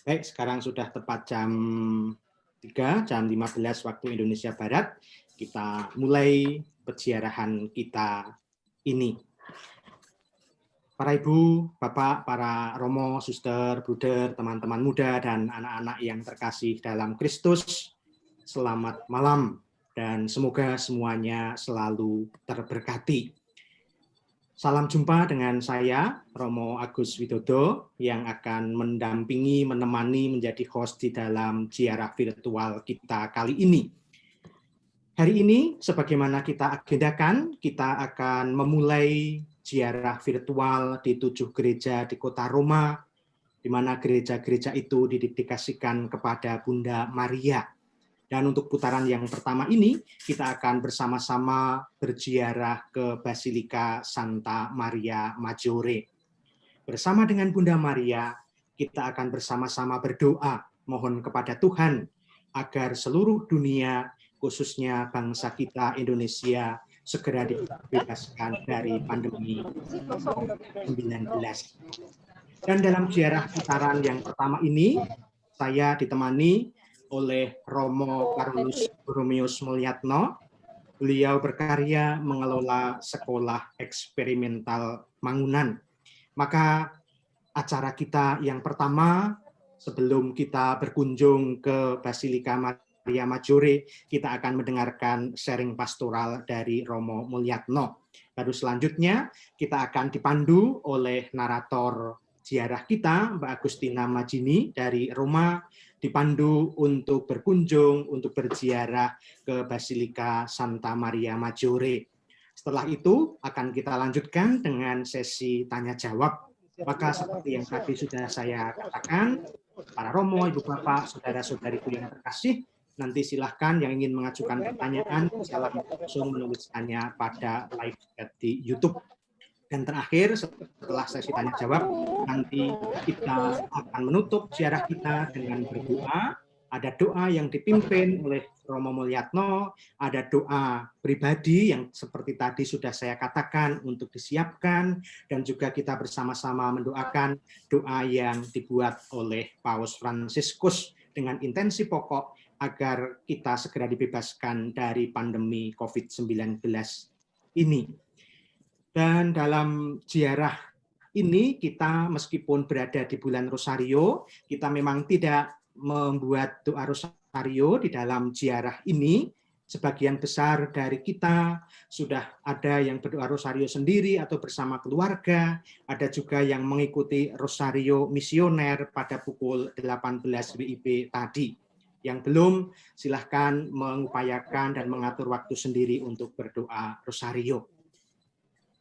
Baik, sekarang sudah tepat jam 3, jam 15 waktu Indonesia Barat. Kita mulai peziarahan kita ini. Para ibu, bapak, para romo, suster, bruder, teman-teman muda, dan anak-anak yang terkasih dalam Kristus, selamat malam, dan semoga semuanya selalu terberkati. Salam jumpa dengan saya, Romo Agus Widodo, yang akan mendampingi, menemani, menjadi host di dalam ziarah virtual kita kali ini. Hari ini, sebagaimana kita agendakan, kita akan memulai ziarah virtual di 7 gereja di kota Roma, di mana gereja-gereja itu didedikasikan kepada Bunda Maria. Dan untuk putaran yang pertama ini, kita akan bersama-sama berziarah ke Basilika Santa Maria Maggiore. Bersama dengan Bunda Maria, kita akan bersama-sama berdoa, mohon kepada Tuhan, agar seluruh dunia, khususnya bangsa kita Indonesia, segera dibebaskan dari pandemi COVID-19. Dan dalam ziarah putaran yang pertama ini, saya ditemani oleh Romo Carolus Borromeus Mulyatno. Beliau berkarya mengelola sekolah eksperimental Mangunan. Maka acara kita yang pertama, sebelum kita berkunjung ke Basilika Maria Maggiore, kita akan mendengarkan sharing pastoral dari Romo Mulyatno. Baru selanjutnya kita akan dipandu oleh narator ziarah kita, Mbak Agustina Majini dari Roma, dipandu untuk berkunjung, untuk berziarah ke Basilika Santa Maria Maggiore. Setelah itu akan kita lanjutkan dengan sesi tanya-jawab. Maka seperti yang tadi sudah saya katakan, para romo, ibu bapak, saudara-saudariku yang terkasih, nanti silahkan yang ingin mengajukan pertanyaan, silahkan langsung menuliskannya pada live chat di YouTube. Dan terakhir, setelah sesi tanya-jawab, nanti kita akan menutup ziarah kita dengan berdoa. Ada doa yang dipimpin oleh Romo Mulyatno, ada doa pribadi yang seperti tadi sudah saya katakan untuk disiapkan, dan juga kita bersama-sama mendoakan doa yang dibuat oleh Paus Fransiskus dengan intensi pokok agar kita segera dibebaskan dari pandemi COVID-19 ini. Dan dalam ziarah ini kita meskipun berada di bulan Rosario, kita memang tidak membuat doa Rosario di dalam ziarah ini. Sebagian besar dari kita sudah ada yang berdoa Rosario sendiri atau bersama keluarga, ada juga yang mengikuti Rosario misioner pada pukul 18 WIB tadi. Yang belum, silahkan mengupayakan dan mengatur waktu sendiri untuk berdoa Rosario.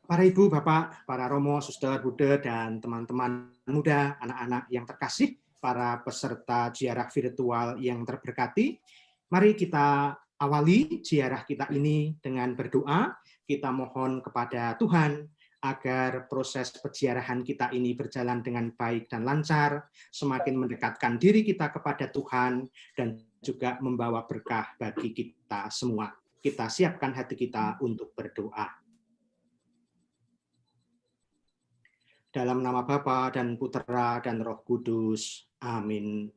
Para ibu, bapak, para romo, suster, bruder, dan teman-teman muda, anak-anak yang terkasih, para peserta ziarah virtual yang terberkati, mari kita awali ziarah kita ini dengan berdoa. Kita mohon kepada Tuhan agar proses peziarahan kita ini berjalan dengan baik dan lancar, semakin mendekatkan diri kita kepada Tuhan, dan juga membawa berkah bagi kita semua. Kita siapkan hati kita untuk berdoa. Dalam nama Bapa dan Putera dan Roh Kudus. Amin.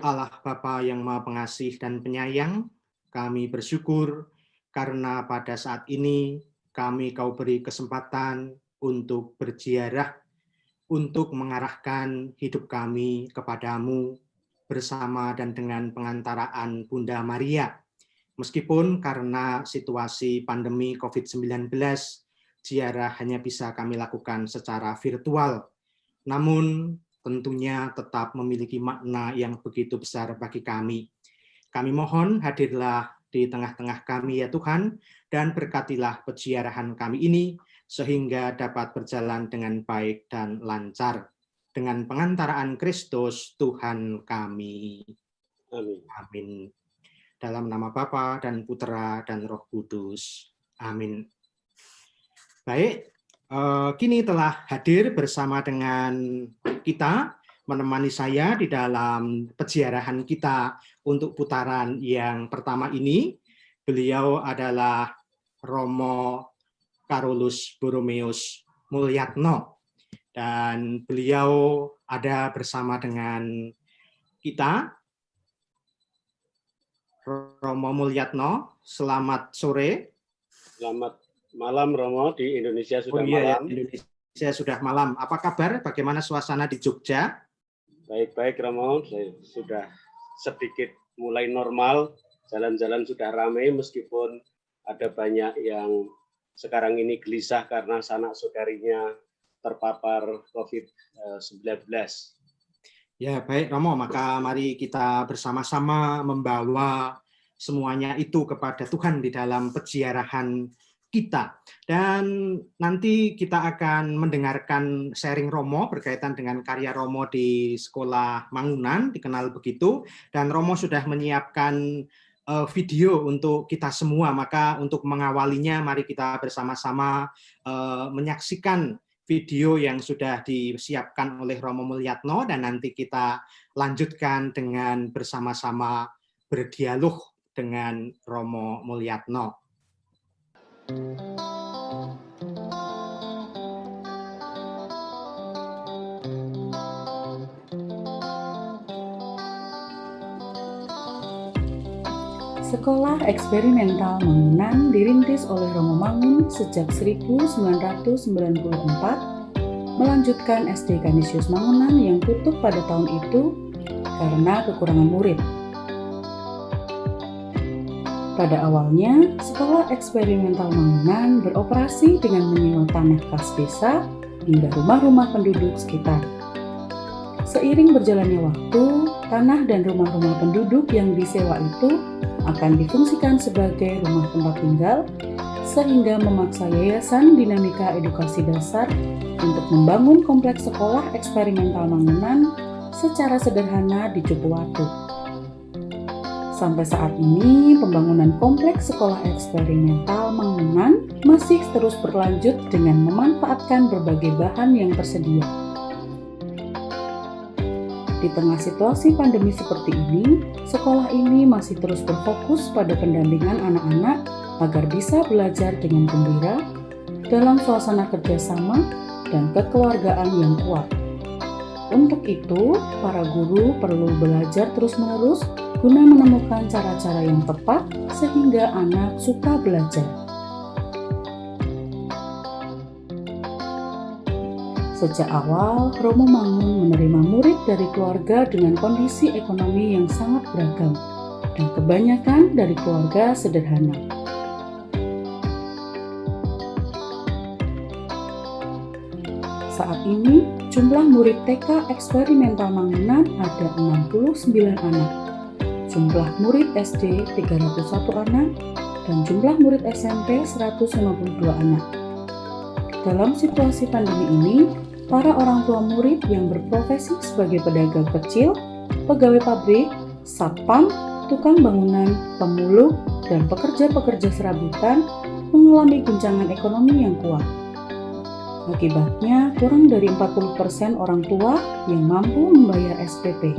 Allah Bapa yang Maha Pengasih dan Penyayang, kami bersyukur karena pada saat ini Kau beri kesempatan untuk berziarah, untuk mengarahkan hidup kami kepadamu bersama dan dengan pengantaraan Bunda Maria. Meskipun karena situasi pandemi COVID-19, ziarah hanya bisa kami lakukan secara virtual. Namun tentunya tetap memiliki makna yang begitu besar bagi kami. Kami mohon hadirlah di tengah-tengah kami ya Tuhan, dan berkatilah peziarahan kami ini sehingga dapat berjalan dengan baik dan lancar. Dengan pengantaraan Kristus Tuhan kami. Amin. Amin. Dalam nama Bapa dan Putera dan Roh Kudus. Amin. Baik, kini telah hadir bersama dengan kita, menemani saya di dalam peziarahan kita untuk putaran yang pertama ini. Beliau adalah Romo Carolus Borromeus Mulyatno. Dan beliau ada bersama dengan kita, Romo Mulyatno. Selamat sore. Selamat malam Romo, di Indonesia sudah iya, malam. Indonesia sudah malam. Apa kabar? Bagaimana suasana di Jogja? Baik-baik Romo, saya sudah sedikit mulai normal, jalan-jalan sudah ramai meskipun ada banyak yang sekarang ini gelisah karena sanak saudarinya terpapar COVID-19. Ya, baik Romo, maka mari kita bersama-sama membawa semuanya itu kepada Tuhan di dalam peziarahan kita. Dan nanti kita akan mendengarkan sharing Romo berkaitan dengan karya Romo di Sekolah Mangunan, dikenal begitu. Dan Romo sudah menyiapkan video untuk kita semua, maka untuk mengawalinya mari kita bersama-sama menyaksikan video yang sudah disiapkan oleh Romo Mulyatno, dan nanti kita lanjutkan dengan bersama-sama berdialog dengan Romo Mulyatno. Sekolah Eksperimental Mangunan dirintis oleh Romo Mangun sejak 1994, melanjutkan SD Canisius Mangunan yang tutup pada tahun itu karena kekurangan murid. Pada awalnya, Sekolah Eksperimental Mangunan beroperasi dengan menyewa tanah kas desa hingga rumah-rumah penduduk sekitar. Seiring berjalannya waktu, tanah dan rumah-rumah penduduk yang disewa itu akan difungsikan sebagai rumah tempat tinggal, sehingga memaksa Yayasan Dinamika Edukasi Dasar untuk membangun kompleks sekolah eksperimental Mangunan secara sederhana di Cukuwatu. Sampai saat ini, pembangunan kompleks sekolah eksperimental Mangunan masih terus berlanjut dengan memanfaatkan berbagai bahan yang tersedia. Di tengah situasi pandemi seperti ini, sekolah ini masih terus berfokus pada pendampingan anak-anak agar bisa belajar dengan gembira dalam suasana kerjasama dan kekeluargaan yang kuat. Untuk itu, para guru perlu belajar terus-menerus guna menemukan cara-cara yang tepat sehingga anak suka belajar. Sejak awal, Romo Mangun menerima murid dari keluarga dengan kondisi ekonomi yang sangat beragam, dan kebanyakan dari keluarga sederhana. Saat ini, jumlah murid TK Eksperimental Mangunan ada 69 anak, jumlah murid SD 301 anak, dan jumlah murid SMP 152 anak. Dalam situasi pandemi ini, para orang tua murid yang berprofesi sebagai pedagang kecil, pegawai pabrik, satpam, tukang bangunan, pemulung, dan pekerja-pekerja serabutan mengalami guncangan ekonomi yang kuat. Akibatnya, kurang dari 40% orang tua yang mampu membayar SPP.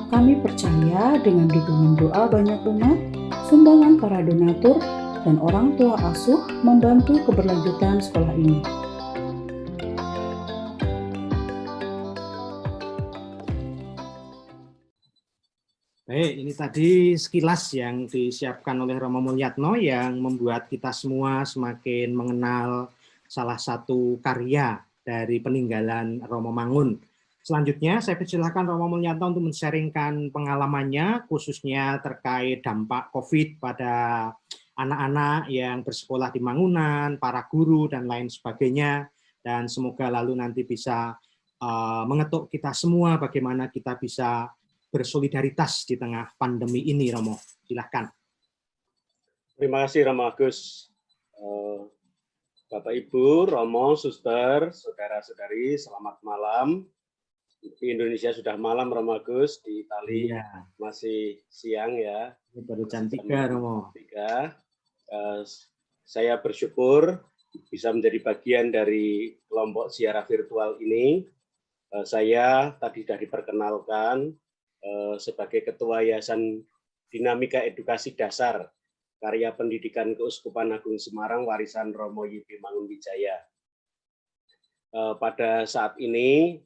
Kami percaya dengan dukungan doa banyak umat, sumbangan para donatur, dan orang tua asuh membantu keberlanjutan sekolah ini. Baik, ini tadi sekilas yang disiapkan oleh Romo Mulyatno yang membuat kita semua semakin mengenal salah satu karya dari peninggalan Romo Mangun. Selanjutnya, saya persilakan Romo Mulyatno untuk men-sharingkan pengalamannya, khususnya terkait dampak COVID pada anak-anak yang bersekolah di Mangunan, para guru, dan lain sebagainya. Dan semoga lalu nanti bisa mengetuk kita semua bagaimana kita bisa bersolidaritas di tengah pandemi ini, Romo. Silahkan. Terima kasih Romo Agus. Bapak Ibu, Romo, Suster, saudara-saudari, selamat malam. Di Indonesia sudah malam, Romo Agus. Di Itali masih siang ya. Ini baru jam 3, Romo. 3. Saya bersyukur bisa menjadi bagian dari kelompok ziarah virtual ini. Saya tadi sudah diperkenalkan sebagai Ketua Yayasan Dinamika Edukasi Dasar karya pendidikan Keuskupan Agung Semarang warisan Romo Y.B. Mangunwijaya. Pada saat ini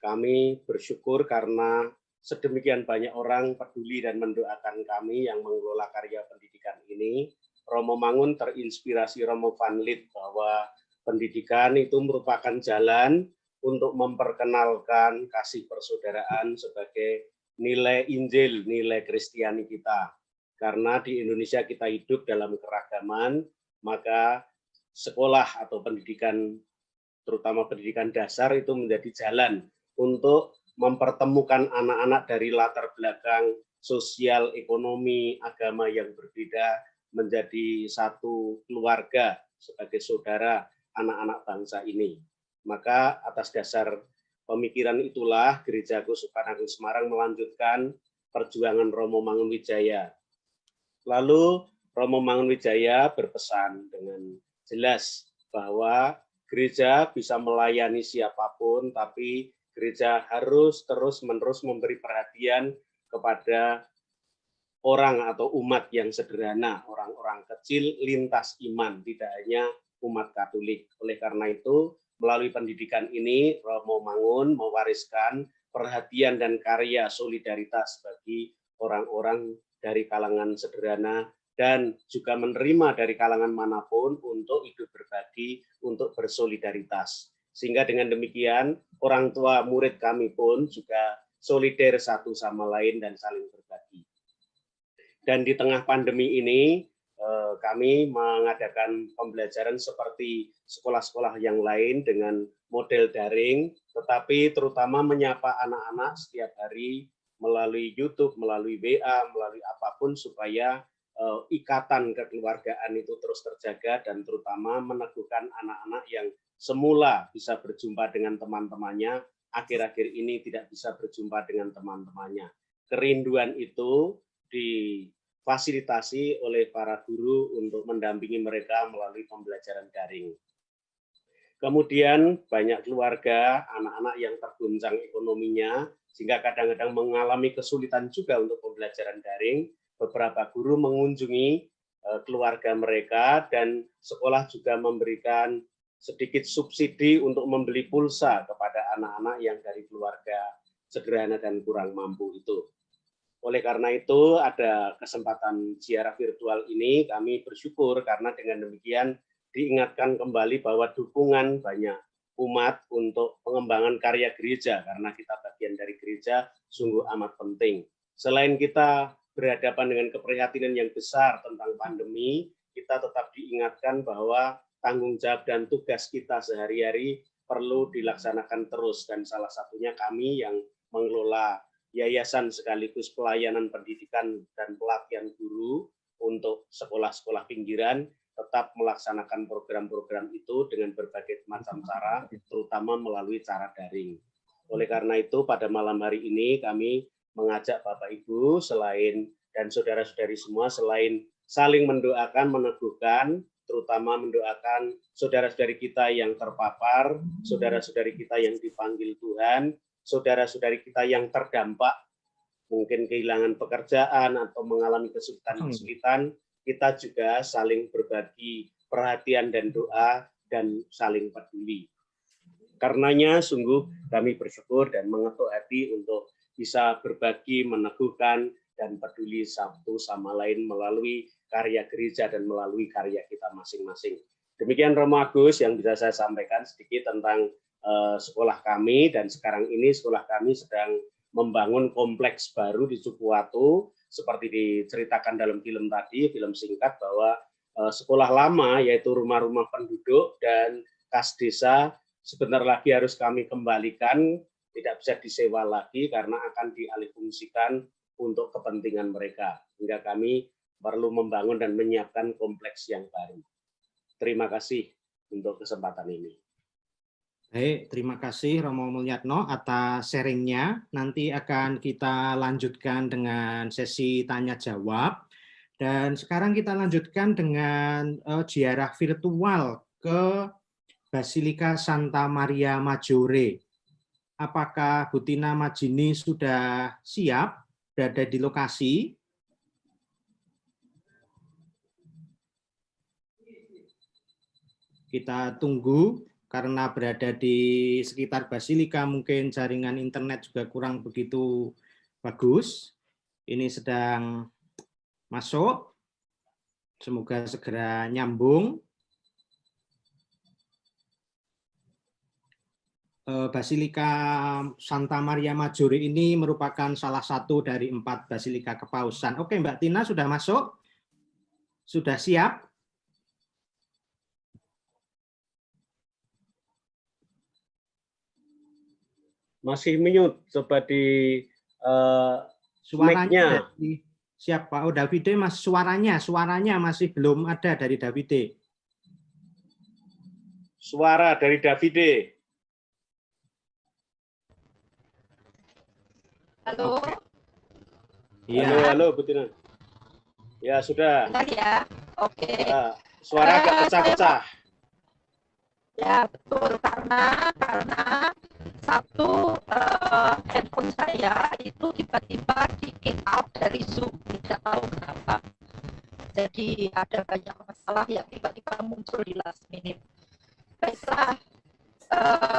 kami bersyukur karena sedemikian banyak orang peduli dan mendoakan kami yang mengelola karya pendidikan ini. Romo Mangun terinspirasi Romo Van Lith bahwa pendidikan itu merupakan jalan untuk memperkenalkan kasih persaudaraan sebagai nilai Injil, nilai Kristiani kita. Karena di Indonesia kita hidup dalam keragaman, maka sekolah atau pendidikan, terutama pendidikan dasar, itu menjadi jalan untuk mempertemukan anak-anak dari latar belakang sosial, ekonomi, agama yang berbeda menjadi satu keluarga sebagai saudara anak-anak bangsa ini. Maka atas dasar pemikiran itulah Gereja Keuskupan Agung Semarang melanjutkan perjuangan Romo Mangunwijaya. Lalu Romo Mangunwijaya berpesan dengan jelas bahwa gereja bisa melayani siapapun, tapi gereja harus terus-menerus memberi perhatian kepada orang atau umat yang sederhana, orang-orang kecil lintas iman, tidak hanya umat Katolik. Oleh karena itu, melalui pendidikan ini, Romo Mangun mewariskan perhatian dan karya solidaritas bagi orang-orang dari kalangan sederhana dan juga menerima dari kalangan manapun untuk hidup berbagi, untuk bersolidaritas. Sehingga dengan demikian, orang tua murid kami pun juga solider satu sama lain dan saling berbagi. Dan di tengah pandemi ini, kami mengadakan pembelajaran seperti sekolah-sekolah yang lain dengan model daring, tetapi terutama menyapa anak-anak setiap hari melalui YouTube, melalui WA, melalui apapun supaya ikatan kekeluargaan itu terus terjaga dan terutama meneguhkan anak-anak yang semula bisa berjumpa dengan teman-temannya, akhir-akhir ini tidak bisa berjumpa dengan teman-temannya. Kerinduan itu difasilitasi oleh para guru untuk mendampingi mereka melalui pembelajaran daring. Kemudian banyak keluarga, anak-anak yang terguncang ekonominya, sehingga kadang-kadang mengalami kesulitan juga untuk pembelajaran daring. Beberapa guru mengunjungi keluarga mereka dan sekolah juga memberikan sedikit subsidi untuk membeli pulsa kepada anak-anak yang dari keluarga sederhana dan kurang mampu itu. Oleh karena itu, ada kesempatan ziarah virtual ini, kami bersyukur karena dengan demikian diingatkan kembali bahwa dukungan banyak umat untuk pengembangan karya gereja, karena kita bagian dari gereja, sungguh amat penting. Selain kita berhadapan dengan keprihatinan yang besar tentang pandemi, kita tetap diingatkan bahwa tanggung jawab dan tugas kita sehari-hari perlu dilaksanakan terus, dan salah satunya kami yang mengelola yayasan sekaligus pelayanan pendidikan dan pelatihan guru untuk sekolah-sekolah pinggiran tetap melaksanakan program-program itu dengan berbagai macam cara, terutama melalui cara daring. Oleh karena itu, pada malam hari ini kami mengajak Bapak Ibu dan saudara-saudari semua selain saling mendoakan, meneguhkan, terutama mendoakan saudara-saudari kita yang terpapar, saudara-saudari kita yang dipanggil Tuhan, saudara-saudari kita yang terdampak, mungkin kehilangan pekerjaan atau mengalami kesulitan-kesulitan, kita juga saling berbagi perhatian dan doa dan saling peduli. Karenanya sungguh kami bersyukur dan mengetuk hati untuk bisa berbagi, meneguhkan, dan peduli satu sama lain melalui karya gereja dan melalui karya kita masing-masing. Demikian Romo Agus yang bisa saya sampaikan sedikit tentang sekolah kami, dan sekarang ini sekolah kami sedang membangun kompleks baru di Cukuwatu, seperti diceritakan dalam film tadi, film singkat, bahwa sekolah lama yaitu rumah-rumah penduduk dan kas desa sebentar lagi harus kami kembalikan, tidak bisa disewa lagi karena akan dialihfungsikan untuk kepentingan mereka, hingga kami perlu membangun dan menyiapkan kompleks yang baru. Terima kasih untuk kesempatan ini. Baik, terima kasih Romo Mulyatno atas sharingnya. Nanti akan kita lanjutkan dengan sesi tanya-jawab. Dan sekarang kita lanjutkan dengan ziarah virtual ke Basilika Santa Maria Maggiore. Apakah Bu Tina Majini sudah siap berada di lokasi? Kita tunggu karena berada di sekitar Basilika, mungkin jaringan internet juga kurang begitu bagus. Ini sedang masuk. Semoga segera nyambung. Basilika Santa Maria Maggiore ini merupakan salah satu dari 4 basilika kepausan. Oke, Mbak Tina sudah masuk? Sudah siap? Masih mute, coba di suaranya siapa? Oh, Davide, Mas, suaranya masih belum ada dari Davide. Suara dari Davide. Halo. Iya. Halo, Bu Tina. Ya, sudah. Bentar ya. Oke. Ya, suara agak pecah-pecah. Ya, betul. Karena satu handphone saya itu tiba-tiba di kick out dari Zoom, tidak tahu kenapa. Jadi ada banyak masalah yang tiba-tiba muncul di last minute. Baiklah,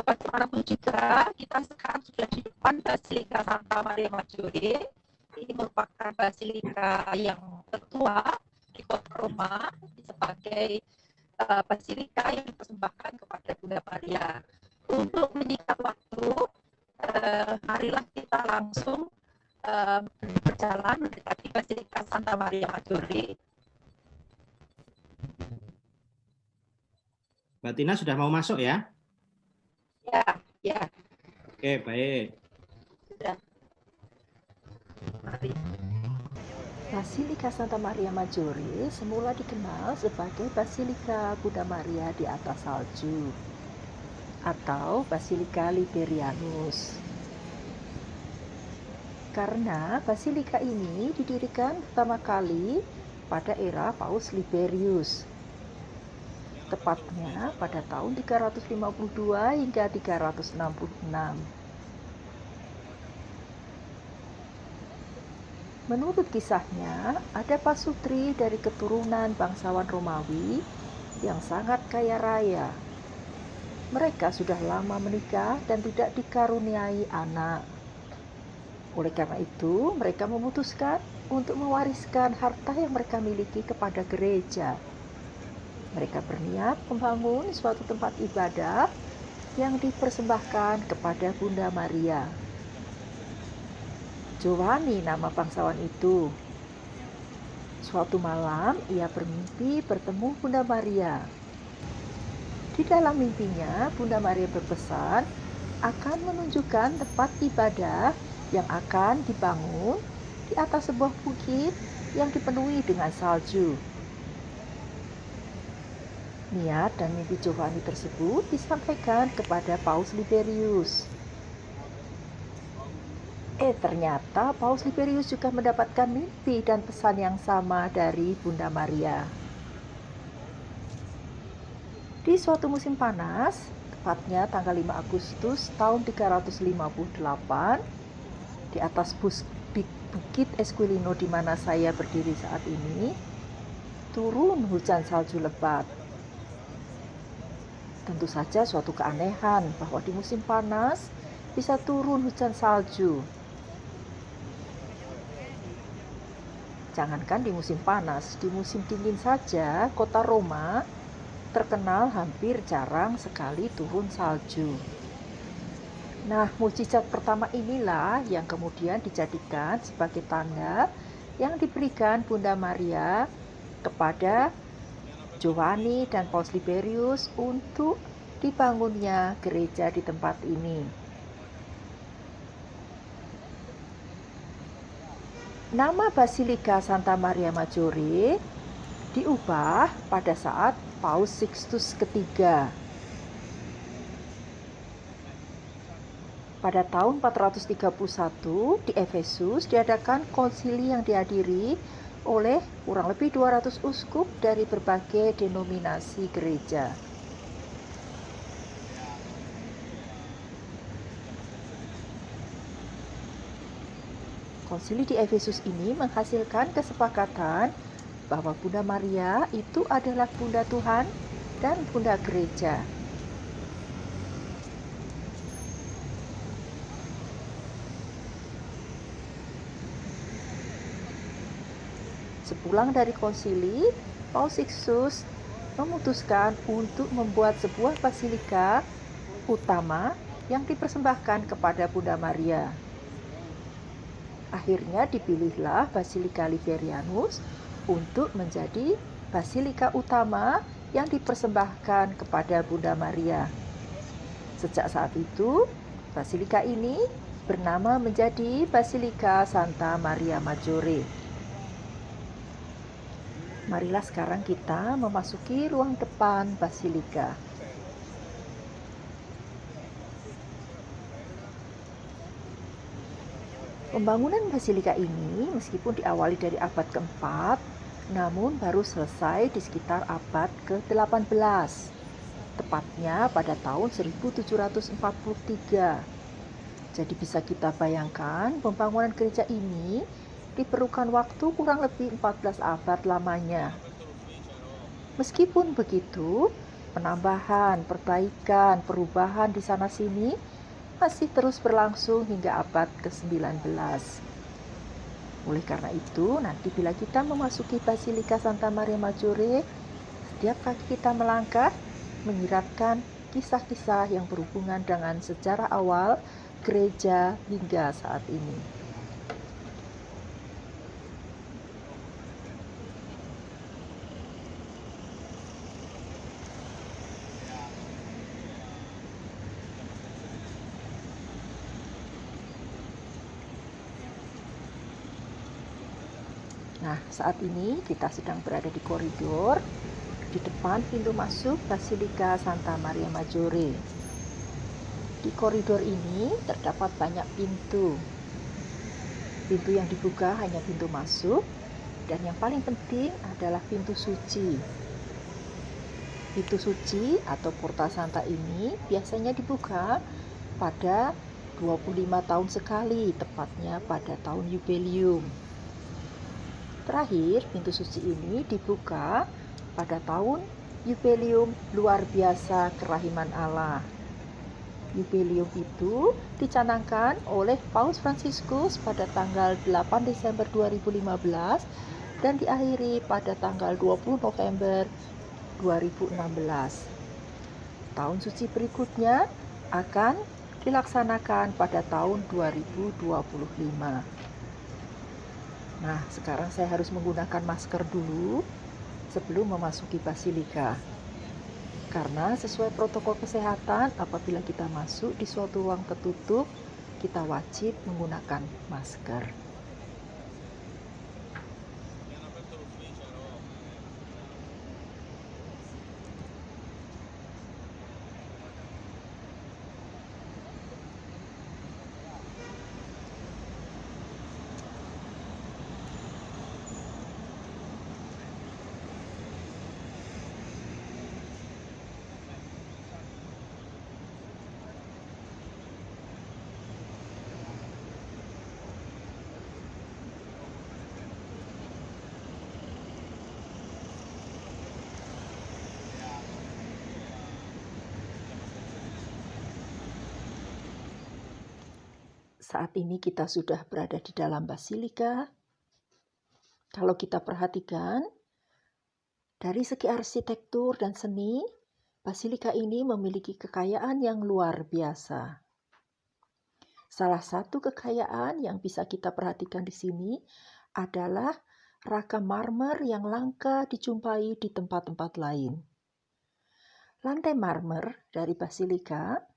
bagaimanapun juga kita sekarang sudah di depan Basilika Santa Maria Maggiore. Ini merupakan basilika yang tertua di kota Roma sebagai basilika yang dipersembahkan kepada Bunda Maria. Untuk menyingkat waktu, marilah kita langsung berjalan mendekati Basilika Santa Maria Maggiore. Mbak Tina sudah mau masuk ya? Ya. Oke, baik. Sudah. Mari. Basilika Santa Maria Maggiore semula dikenal sebagai Basilika Bunda Maria di atas salju atau Basilika Liberianus. Karena basilika ini didirikan pertama kali pada era Paus Liberius, tepatnya pada tahun 352 hingga 366. Menurut kisahnya, ada pasutri dari keturunan bangsawan Romawi yang sangat kaya raya. Mereka sudah lama menikah dan tidak dikaruniai anak. Oleh karena itu, mereka memutuskan untuk mewariskan harta yang mereka miliki kepada gereja. Mereka berniat membangun suatu tempat ibadah yang dipersembahkan kepada Bunda Maria. Giovanni nama bangsawan itu. Suatu malam ia bermimpi bertemu Bunda Maria. Di dalam mimpinya, Bunda Maria berpesan akan menunjukkan tempat ibadah yang akan dibangun di atas sebuah bukit yang dipenuhi dengan salju. Niat dan mimpi Giovanni tersebut disampaikan kepada Paus Liberius. Ternyata Paus Liberius juga mendapatkan mimpi dan pesan yang sama dari Bunda Maria. Di suatu musim panas, tepatnya tanggal 5 Agustus tahun 358, di atas bukit Esquilino di mana saya berdiri saat ini, turun hujan salju lebat. Tentu saja suatu keanehan bahwa di musim panas bisa turun hujan salju. Jangankan di musim panas, di musim dingin saja kota Roma terkenal hampir jarang sekali turun salju. Nah, mukjizat pertama inilah yang kemudian dijadikan sebagai tanda yang diberikan Bunda Maria kepada Giovanni dan Paus Liberius untuk dibangunnya gereja di tempat ini. Nama Basilika Santa Maria Maggiore diubah pada saat Paus Sixtus III. Pada tahun 431 di Efesus diadakan konsili yang dihadiri oleh kurang lebih 200 uskup dari berbagai denominasi gereja. Konsili di Efesus ini menghasilkan kesepakatan bahwa Bunda Maria itu adalah Bunda Tuhan dan Bunda Gereja. Sepulang dari konsili, Paus Sixtus memutuskan untuk membuat sebuah basilika utama yang dipersembahkan kepada Bunda Maria. Akhirnya dipilihlah Basilika Liberianus untuk menjadi basilika utama yang dipersembahkan kepada Bunda Maria. Sejak saat itu, basilika ini bernama menjadi Basilika Santa Maria Maggiore. Marilah sekarang kita memasuki ruang depan basilika. Pembangunan basilika ini meskipun diawali dari abad keempat, namun baru selesai di sekitar abad ke-18, tepatnya pada tahun 1743. Jadi bisa kita bayangkan pembangunan gereja ini diperlukan waktu kurang lebih 14 abad lamanya. Meskipun begitu, penambahan, perbaikan, perubahan di sana-sini masih terus berlangsung hingga abad ke-19. Oleh karena itu, nanti bila kita memasuki Basilika Santa Maria Maggiore, setiap kaki kita melangkah menyiratkan kisah-kisah yang berhubungan dengan sejarah awal gereja hingga saat ini. Nah, saat ini kita sedang berada di koridor di depan pintu masuk Basilika Santa Maria Maggiore. Di koridor ini terdapat banyak pintu. Pintu yang dibuka hanya pintu masuk, dan yang paling penting adalah pintu suci. Pintu suci atau Porta Santa ini biasanya dibuka pada 25 tahun sekali, tepatnya pada tahun Jubileum. Terakhir, pintu suci ini dibuka pada tahun Jubileum luar biasa kerahiman Allah. Jubileum itu dicanangkan oleh Paus Fransiskus pada tanggal 8 Desember 2015 dan diakhiri pada tanggal 20 November 2016. Tahun suci berikutnya akan dilaksanakan pada tahun 2025. Nah, sekarang saya harus menggunakan masker dulu sebelum memasuki basilika. Karena sesuai protokol kesehatan, apabila kita masuk di suatu ruang tertutup, kita wajib menggunakan masker. Saat ini kita sudah berada di dalam basilika. Kalau kita perhatikan, dari segi arsitektur dan seni, basilika ini memiliki kekayaan yang luar biasa. Salah satu kekayaan yang bisa kita perhatikan di sini adalah ragam marmer yang langka dijumpai di tempat-tempat lain. Lantai marmer dari basilika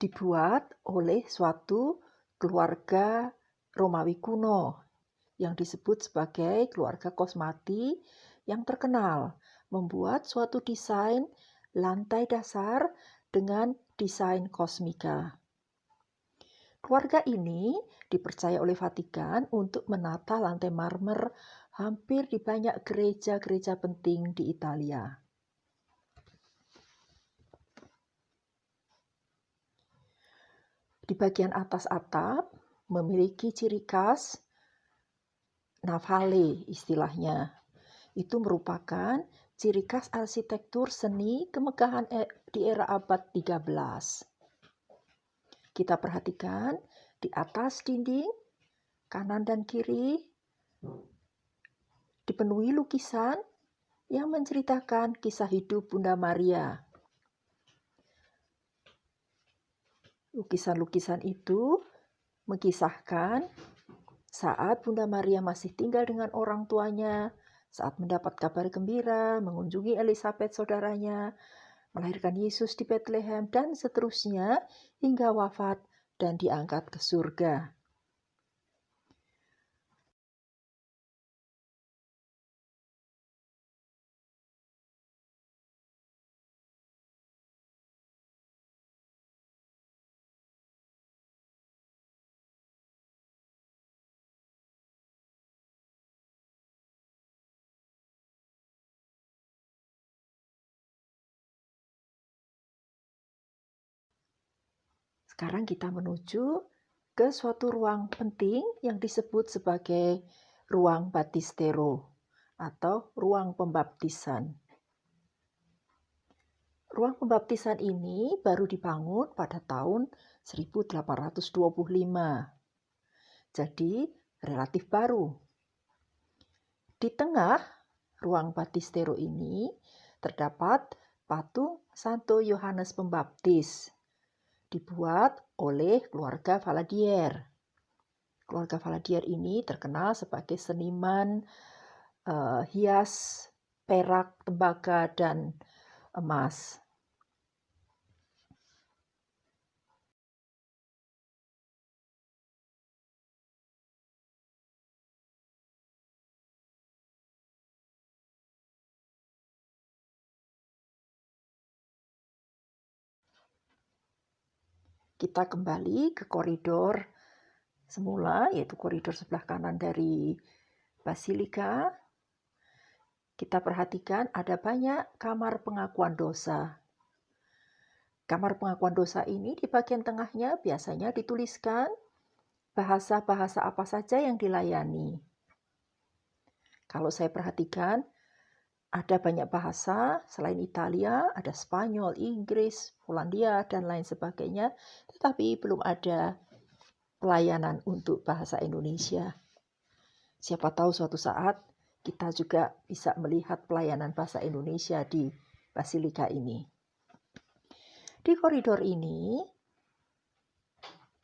dibuat oleh suatu keluarga Romawi kuno yang disebut sebagai keluarga Cosmati yang terkenal membuat suatu desain lantai dasar dengan desain kosmika. Keluarga ini dipercaya oleh Vatikan untuk menata lantai marmer hampir di banyak gereja-gereja penting di Italia. Di bagian atas atap memiliki ciri khas navale istilahnya. Itu merupakan ciri khas arsitektur seni kemegahan di era abad 13. Kita perhatikan di atas dinding, kanan dan kiri, dipenuhi lukisan yang menceritakan kisah hidup Bunda Maria. Lukisan-lukisan itu mengisahkan saat Bunda Maria masih tinggal dengan orang tuanya, saat mendapat kabar gembira, mengunjungi Elizabeth saudaranya, melahirkan Yesus di Bethlehem, dan seterusnya hingga wafat dan diangkat ke surga. Sekarang kita menuju ke suatu ruang penting yang disebut sebagai ruang baptistero atau ruang pembaptisan. Ruang pembaptisan ini baru dibangun pada tahun 1825. Jadi relatif baru. Di tengah ruang baptistero ini terdapat patung Santo Yohanes Pembaptis, dibuat oleh keluarga Valadier. Keluarga Valadier ini terkenal sebagai seniman hias perak, tembaga, dan emas. Kita kembali ke koridor semula, yaitu koridor sebelah kanan dari Basilika. Kita perhatikan ada banyak kamar pengakuan dosa. Kamar pengakuan dosa ini di bagian tengahnya biasanya dituliskan bahasa-bahasa apa saja yang dilayani. Kalau saya perhatikan, ada banyak bahasa selain Italia, ada Spanyol, Inggris, Polandia, dan lain sebagainya, tetapi belum ada pelayanan untuk bahasa Indonesia. Siapa tahu suatu saat kita juga bisa melihat pelayanan bahasa Indonesia di Basilika ini. Di koridor ini,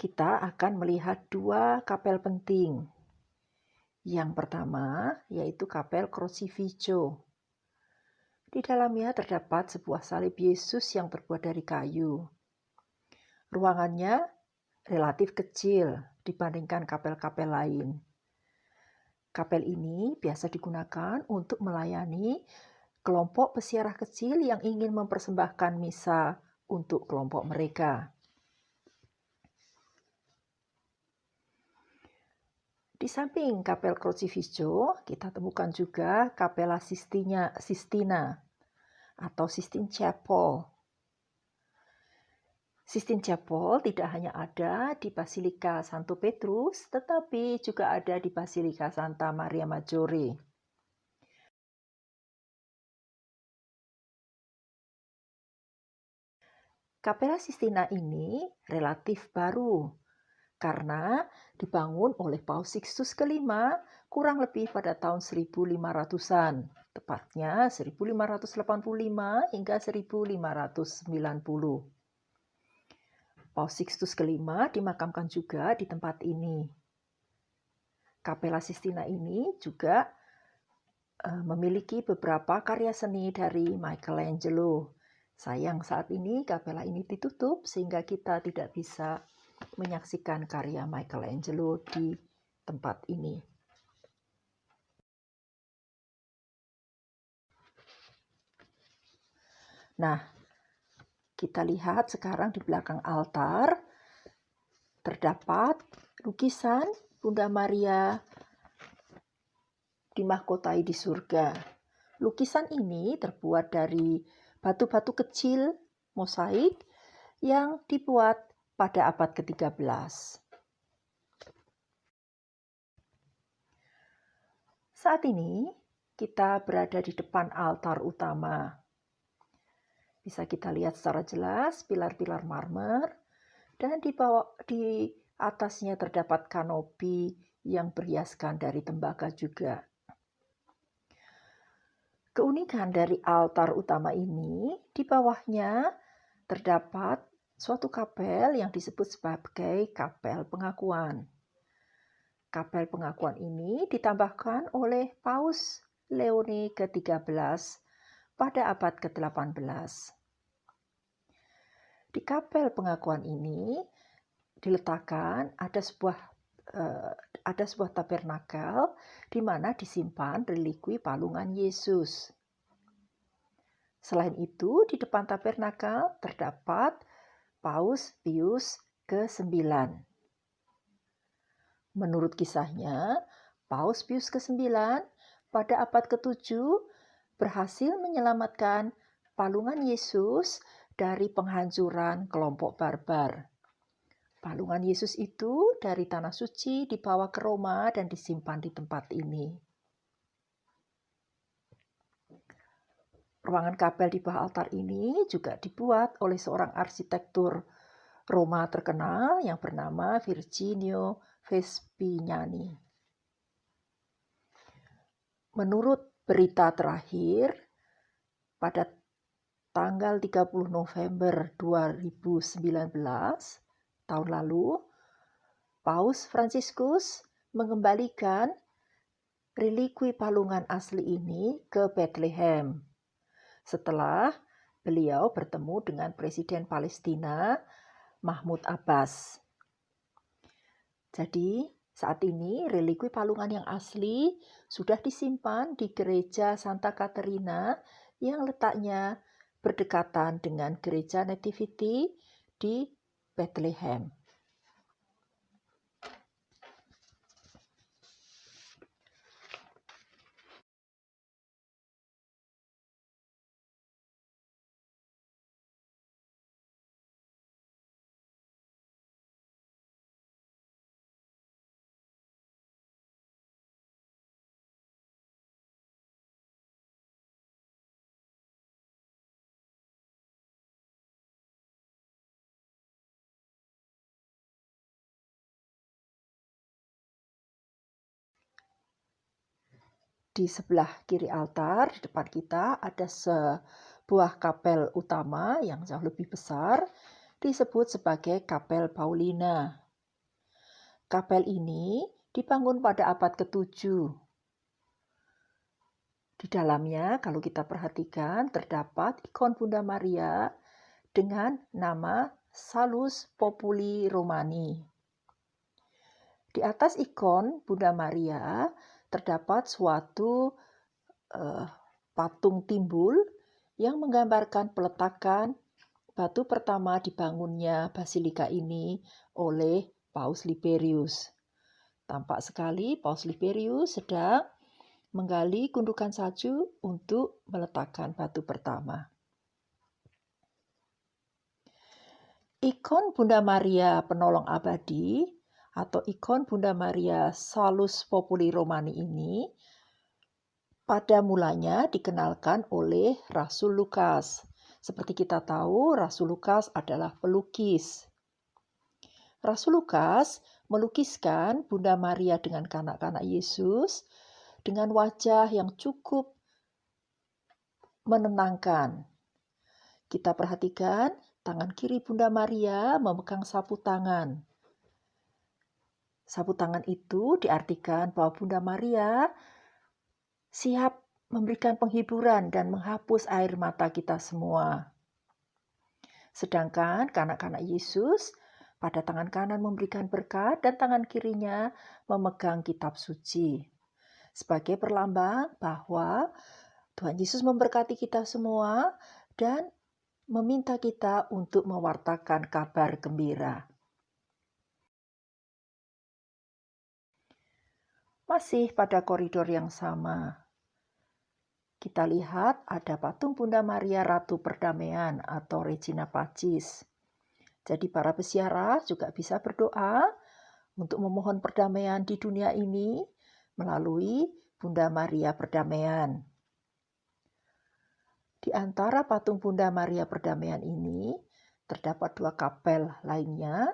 kita akan melihat dua kapel penting. Yang pertama yaitu kapel Crucifixo. Di dalamnya terdapat sebuah salib Yesus yang terbuat dari kayu. Ruangannya relatif kecil dibandingkan kapel-kapel lain. Kapel ini biasa digunakan untuk melayani kelompok peziarah kecil yang ingin mempersembahkan misa untuk kelompok mereka. Di samping kapel Crucifixo, kita temukan juga Capella Sistina atau Sistine Chapel. Sistine Chapel tidak hanya ada di Basilika Santo Petrus, tetapi juga ada di Basilika Santa Maria Maggiore. Capella Sistina ini relatif baru, karena dibangun oleh Paus Sixtus kelima kurang lebih pada tahun 1500-an, tepatnya 1585 hingga 1590. Paus Sixtus kelima dimakamkan juga di tempat ini. Capella Sistina ini juga memiliki beberapa karya seni dari Michelangelo. Sayang saat ini kapela ini ditutup sehingga kita tidak bisa menyaksikan karya Michelangelo di tempat ini. Nah, kita lihat sekarang di belakang altar terdapat lukisan Bunda Maria dimahkotai di surga. Lukisan ini terbuat dari batu-batu kecil mosaik yang dibuat pada abad ke-13. Saat ini kita berada di depan altar utama. Bisa kita lihat secara jelas pilar-pilar marmer dan di atasnya terdapat kanopi yang berhiaskan dari tembaga juga. Keunikan dari altar utama ini, di bawahnya terdapat suatu kapel yang disebut sebagai kapel pengakuan. Kapel pengakuan ini ditambahkan oleh Paus Leone ke-13 pada abad ke-18. Di kapel pengakuan ini diletakkan ada sebuah tabernakel di mana disimpan relikwi palungan Yesus. Selain itu, di depan tabernakel terdapat Paus Pius ke-9. Menurut kisahnya, Paus Pius ke-9 pada abad ke-7 berhasil menyelamatkan palungan Yesus dari penghancuran kelompok barbar. Palungan Yesus itu dari Tanah Suci dibawa ke Roma dan disimpan di tempat ini. Ruangan kapel di bawah altar ini juga dibuat oleh seorang arsitektur Roma terkenal yang bernama Virginio Vespignani. Menurut berita terakhir, pada tanggal 30 November 2019, tahun lalu, Paus Fransiskus mengembalikan relikwi palungan asli ini ke Bethlehem setelah beliau bertemu dengan Presiden Palestina Mahmud Abbas. Jadi, saat ini relikwi palungan yang asli sudah disimpan di Gereja Santa Caterina yang letaknya berdekatan dengan Gereja Nativity di Bethlehem. Di sebelah kiri altar, di depan kita, ada sebuah kapel utama yang jauh lebih besar, disebut sebagai Kapel Paulina. Kapel ini dibangun pada abad ke-7. Di dalamnya, kalau kita perhatikan, terdapat ikon Bunda Maria dengan nama Salus Populi Romani. Di atas ikon Bunda Maria terdapat suatu patung timbul yang menggambarkan peletakan batu pertama dibangunnya basilika ini oleh Paus Liberius. Tampak sekali Paus Liberius sedang menggali gundukan salju untuk meletakkan batu pertama. Ikon Bunda Maria Penolong Abadi atau ikon Bunda Maria Salus Populi Romani ini pada mulanya dikenalkan oleh Rasul Lukas. Seperti kita tahu, Rasul Lukas adalah pelukis. Rasul Lukas melukiskan Bunda Maria dengan kanak-kanak Yesus dengan wajah yang cukup menenangkan. Kita perhatikan tangan kiri Bunda Maria memegang sapu tangan. Sapu tangan itu diartikan bahwa Bunda Maria siap memberikan penghiburan dan menghapus air mata kita semua. Sedangkan kanak-kanak Yesus pada tangan kanan memberikan berkat dan tangan kirinya memegang kitab suci. Sebagai perlambang bahwa Tuhan Yesus memberkati kita semua dan meminta kita untuk mewartakan kabar gembira. Masih pada koridor yang sama, kita lihat ada patung Bunda Maria Ratu Perdamaian atau Regina Pacis. Jadi para peziarah juga bisa berdoa untuk memohon perdamaian di dunia ini melalui Bunda Maria Perdamaian. Di antara patung Bunda Maria Perdamaian ini terdapat 2 kapel lainnya.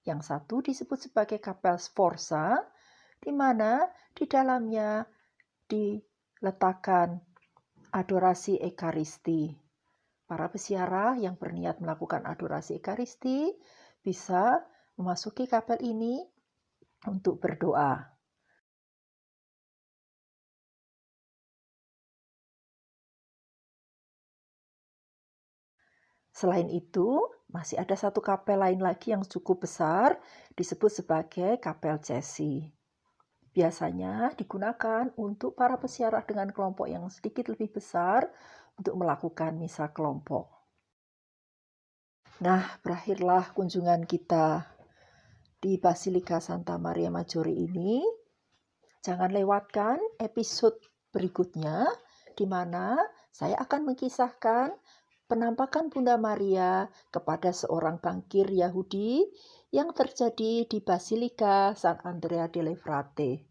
Yang satu disebut sebagai kapel Sforza, di mana di dalamnya diletakkan adorasi Ekaristi. Para peziarah yang berniat melakukan adorasi Ekaristi bisa memasuki kapel ini untuk berdoa. Selain itu, masih ada 1 kapel lain lagi yang cukup besar, disebut sebagai kapel Cesi. Biasanya digunakan untuk para peziarah dengan kelompok yang sedikit lebih besar untuk melakukan misa kelompok. Nah, berakhirlah kunjungan kita di Basilika Santa Maria Maggiore ini. Jangan lewatkan episode berikutnya, di mana saya akan mengisahkan penampakan Bunda Maria kepada seorang bankir Yahudi yang terjadi di Basilika San Andrea delle Frate.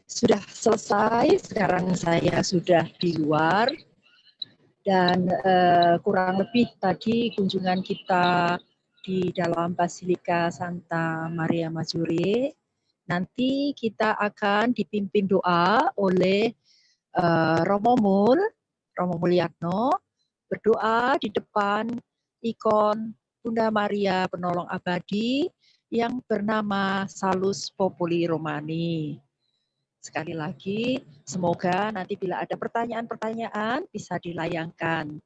Sudah selesai, sekarang saya sudah di luar dan kurang lebih tadi kunjungan kita di dalam Basilika Santa Maria Maggiore. Nanti kita akan dipimpin doa oleh Romo Mulyatno, berdoa di depan ikon Bunda Maria Penolong Abadi yang bernama Salus Populi Romani. Sekali lagi, semoga nanti bila ada pertanyaan-pertanyaan bisa dilayangkan.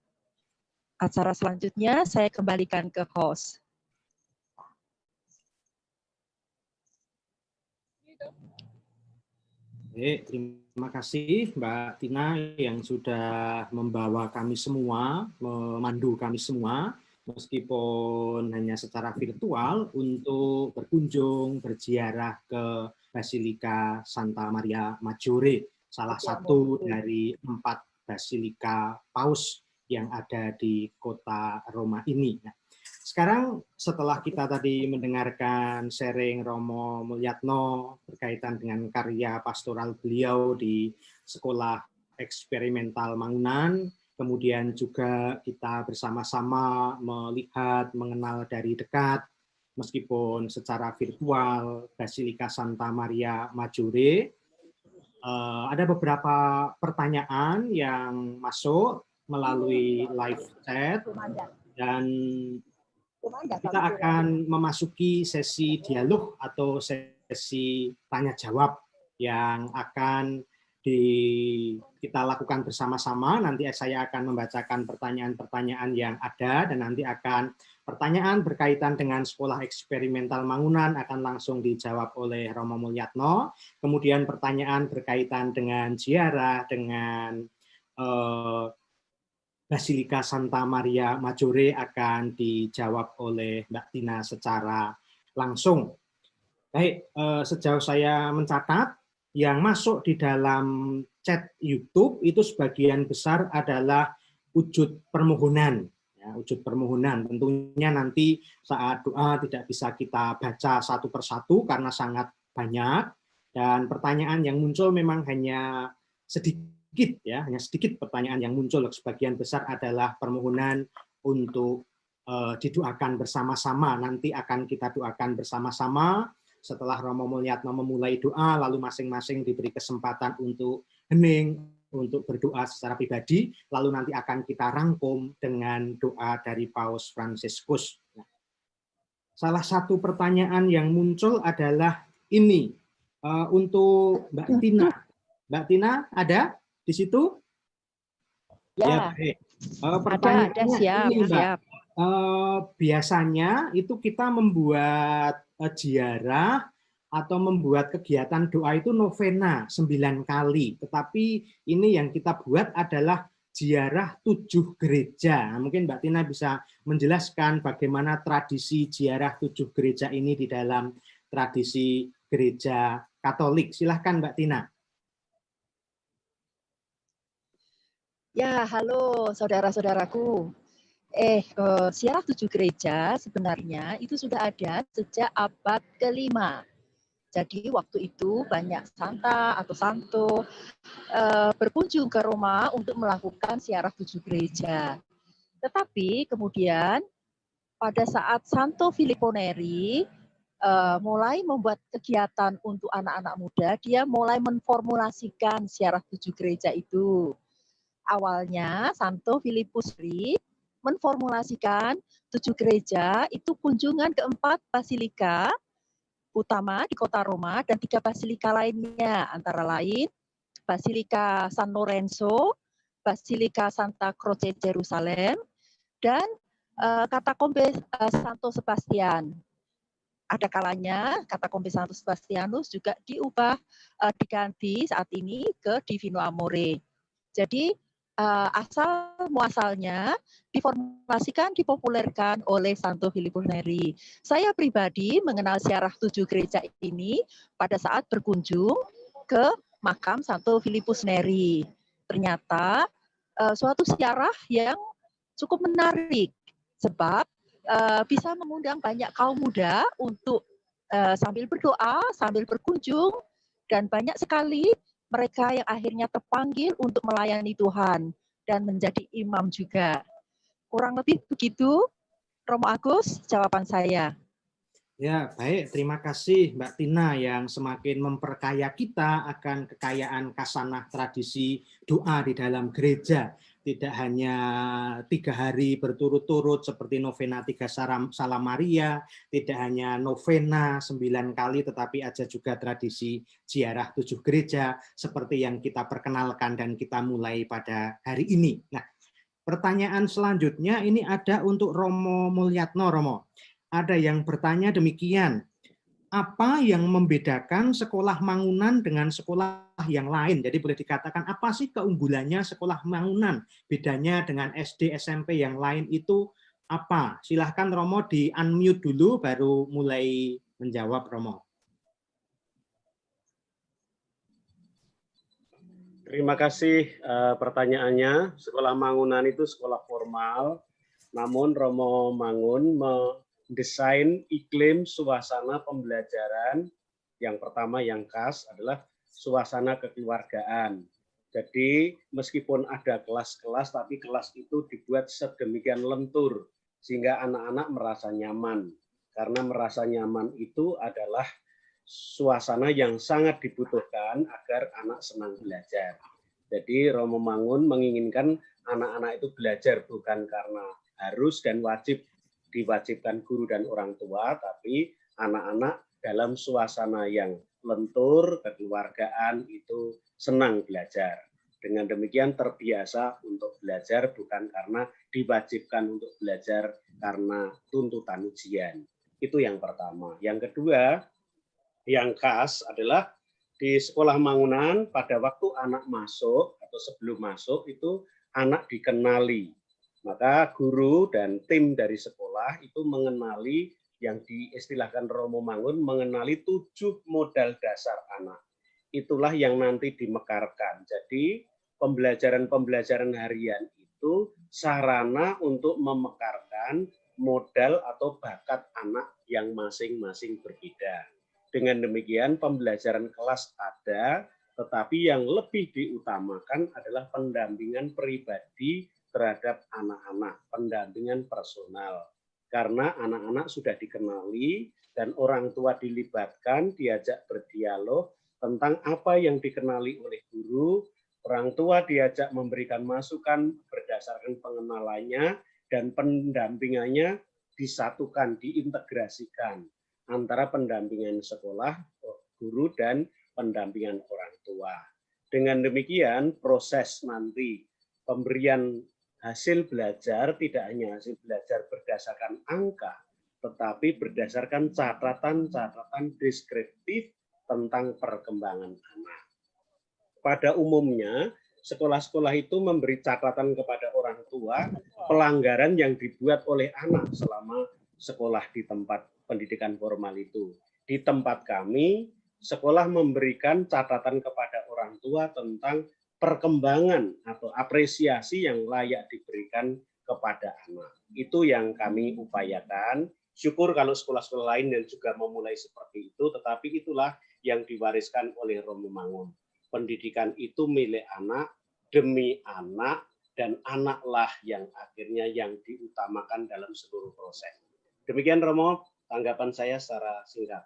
Acara selanjutnya saya kembalikan ke host. Terima kasih Mbak Tina yang sudah membawa kami semua, memandu kami semua, meskipun hanya secara virtual untuk berkunjung, berziarah ke Basilika Santa Maria Maggiore, salah satu dari 4 basilika paus yang ada di kota Roma ini. Nah, sekarang setelah kita tadi mendengarkan sharing Romo Mulyatno berkaitan dengan karya pastoral beliau di Sekolah Eksperimental Mangunan, kemudian juga kita bersama-sama melihat, mengenal dari dekat, meskipun secara virtual, Basilika Santa Maria Maggiore. Ada beberapa pertanyaan yang masuk melalui live chat, dan kita akan memasuki sesi dialog atau sesi tanya-jawab yang akan kita lakukan bersama-sama. Nanti saya akan membacakan pertanyaan-pertanyaan yang ada, dan nanti akan pertanyaan berkaitan dengan Sekolah Eksperimental Mangunan akan langsung dijawab oleh Romo Mulyatno. Kemudian pertanyaan berkaitan dengan ziarah, dengan Basilika Santa Maria Maggiore akan dijawab oleh Mbak Tina secara langsung. Baik, sejauh saya mencatat, yang masuk di dalam chat YouTube itu sebagian besar adalah wujud permohonan. Ya, wujud permohonan. Tentunya nanti saat doa tidak bisa kita baca satu persatu karena sangat banyak, dan pertanyaan yang muncul memang hanya sedikit, ya, hanya sedikit pertanyaan yang muncul. Sebagian besar adalah permohonan untuk didoakan bersama-sama. Nanti akan kita doakan bersama-sama. Setelah Romo Mulyatno memulai doa, lalu masing-masing diberi kesempatan untuk hening, untuk berdoa secara pribadi, lalu nanti akan kita rangkum dengan doa dari Paus Fransiskus. Salah satu pertanyaan yang muncul adalah ini, untuk Mbak Tina. Mbak Tina ada di situ? Ya, baik. Ada, siap, ini, Mbak. siap. Biasanya itu kita membuat ziarah atau membuat kegiatan doa itu novena 9 kali. Tetapi ini yang kita buat adalah ziarah 7 gereja. Mungkin Mbak Tina bisa menjelaskan bagaimana tradisi ziarah 7 gereja ini di dalam tradisi gereja Katolik. Silahkan Mbak Tina. Ya, halo saudara-saudaraku. Ziarah 7 gereja sebenarnya itu sudah ada sejak abad ke-5. Jadi waktu itu banyak santa atau santo berkunjung ke Roma untuk melakukan ziarah 7 gereja. Tetapi kemudian pada saat Santo Filippo Neri mulai membuat kegiatan untuk anak-anak muda, dia mulai memformulasikan ziarah 7 gereja itu. Awalnya Santo Filipus Neri memformulasikan 7 gereja itu kunjungan ke 4 basilika utama di kota Roma dan 3 basilika lainnya, antara lain Basilika San Lorenzo, Basilika Santa Croce Jerusalem, dan Katakombe Santo Sebastian. Ada kalanya Katakombe Santo Sebastianus juga diubah, diganti saat ini ke Divino Amore. Jadi asal muasalnya diformulasikan, dipopulerkan oleh Santo Filippo Neri. Saya pribadi mengenal ziarah 7 gereja ini pada saat berkunjung ke makam Santo Filipus Neri. Ternyata suatu ziarah yang cukup menarik sebab bisa mengundang banyak kaum muda untuk sambil berdoa, sambil berkunjung, dan banyak sekali mereka yang akhirnya terpanggil untuk melayani Tuhan dan menjadi imam juga. Kurang lebih begitu, Romo Agus, jawaban saya. Ya, baik. Terima kasih Mbak Tina yang semakin memperkaya kita akan kekayaan kasanah tradisi doa di dalam gereja. Tidak hanya 3 hari berturut-turut seperti novena 3 Salam Maria, tidak hanya novena 9 kali, tetapi ada juga tradisi ziarah 7 gereja seperti yang kita perkenalkan dan kita mulai pada hari ini. Nah, pertanyaan selanjutnya ini ada untuk Romo Mulyatno. Romo, ada yang bertanya demikian, apa yang membedakan sekolah Mangunan dengan sekolah yang lain? Jadi boleh dikatakan apa sih keunggulannya sekolah Mangunan? Bedanya dengan SD, SMP yang lain itu apa? Silahkan Romo di unmute dulu baru mulai menjawab Romo. Terima kasih pertanyaannya. Sekolah Mangunan itu sekolah formal, namun Romo Mangun mendesain iklim suasana pembelajaran. Yang pertama yang khas adalah suasana kekeluargaan. Jadi meskipun ada kelas-kelas, tapi kelas itu dibuat sedemikian lentur sehingga anak-anak merasa nyaman. Karena merasa nyaman itu adalah suasana yang sangat dibutuhkan agar anak senang belajar. Jadi Romo Mangun menginginkan anak-anak itu belajar bukan karena harus dan wajib diwajibkan guru dan orang tua, tapi anak-anak dalam suasana yang lentur, kekeluargaan itu senang belajar. Dengan demikian terbiasa untuk belajar bukan karena diwajibkan untuk belajar karena tuntutan ujian. Itu yang pertama. Yang kedua, yang khas adalah di sekolah Mangunan pada waktu anak masuk atau sebelum masuk itu anak dikenali. Maka guru dan tim dari sekolah itu mengenali yang diistilahkan Romo Mangun, mengenali 7 modal dasar anak. Itulah yang nanti dimekarkan. Jadi pembelajaran-pembelajaran harian itu sarana untuk memekarkan modal atau bakat anak yang masing-masing berbeda. Dengan demikian pembelajaran kelas ada, tetapi yang lebih diutamakan adalah pendampingan pribadi terhadap anak-anak, pendampingan personal. Karena anak-anak sudah dikenali dan orang tua dilibatkan, diajak berdialog tentang apa yang dikenali oleh guru, orang tua diajak memberikan masukan berdasarkan pengenalannya dan pendampingannya disatukan, diintegrasikan antara pendampingan sekolah, guru, dan pendampingan orang tua. Dengan demikian, proses nanti pemberian hasil belajar tidak hanya hasil belajar berdasarkan angka, tetapi berdasarkan catatan-catatan deskriptif tentang perkembangan anak. Pada umumnya, sekolah-sekolah itu memberi catatan kepada orang tua pelanggaran yang dibuat oleh anak selama sekolah di tempat pendidikan formal itu. Di tempat kami, sekolah memberikan catatan kepada orang tua tentang perkembangan atau apresiasi yang layak diberikan kepada anak. Itu yang kami upayakan. Syukur kalau sekolah-sekolah lain yang juga memulai seperti itu, tetapi itulah yang diwariskan oleh Romo Mangun. Pendidikan itu milik anak, demi anak, dan anaklah yang akhirnya yang diutamakan dalam seluruh proses. Demikian Romo, tanggapan saya secara singkat.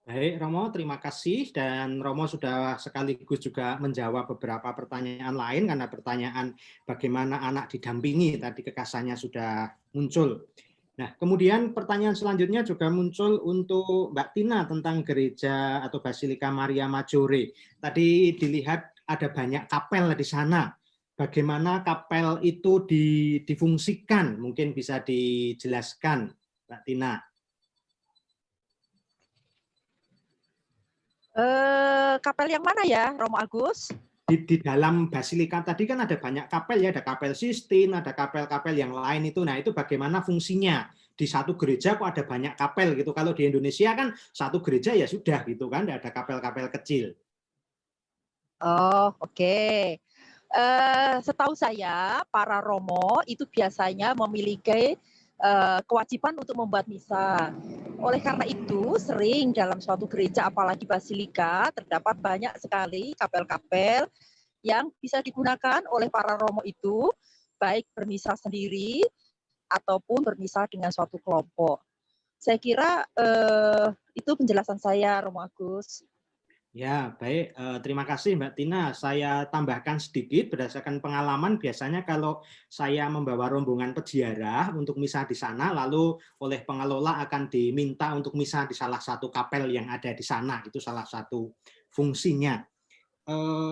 Baik, Romo, terima kasih. Dan Romo sudah sekaligus juga menjawab beberapa pertanyaan lain, karena pertanyaan bagaimana anak didampingi tadi kekasannya sudah muncul. Nah, kemudian pertanyaan selanjutnya juga muncul untuk Mbak Tina tentang gereja atau Basilika Maria Maggiore. Tadi dilihat ada banyak kapel di sana. Bagaimana kapel itu difungsikan? Mungkin bisa dijelaskan, Mbak Tina. Kapel yang mana ya, Romo Agus? Di dalam Basilika tadi kan ada banyak kapel ya, ada kapel Sistine, ada kapel-kapel yang lain itu. Nah, itu bagaimana fungsinya? Di satu gereja kok ada banyak kapel gitu. Kalau di Indonesia kan satu gereja ya sudah gitu kan, ada kapel-kapel kecil. Oh, oke. Setahu saya, para romo itu biasanya memiliki kewajiban untuk membuat misa. Oleh karena itu, sering dalam suatu gereja, apalagi basilika, terdapat banyak sekali kapel-kapel yang bisa digunakan oleh para romo itu, baik bermisa sendiri ataupun bermisa dengan suatu kelompok. Saya kira itu penjelasan saya, Romo Agus. Ya, baik. Terima kasih Mbak Tina. Saya tambahkan sedikit berdasarkan pengalaman. Biasanya kalau saya membawa rombongan peziarah untuk misa di sana, lalu oleh pengelola akan diminta untuk misa di salah satu kapel yang ada di sana. Itu salah satu fungsinya.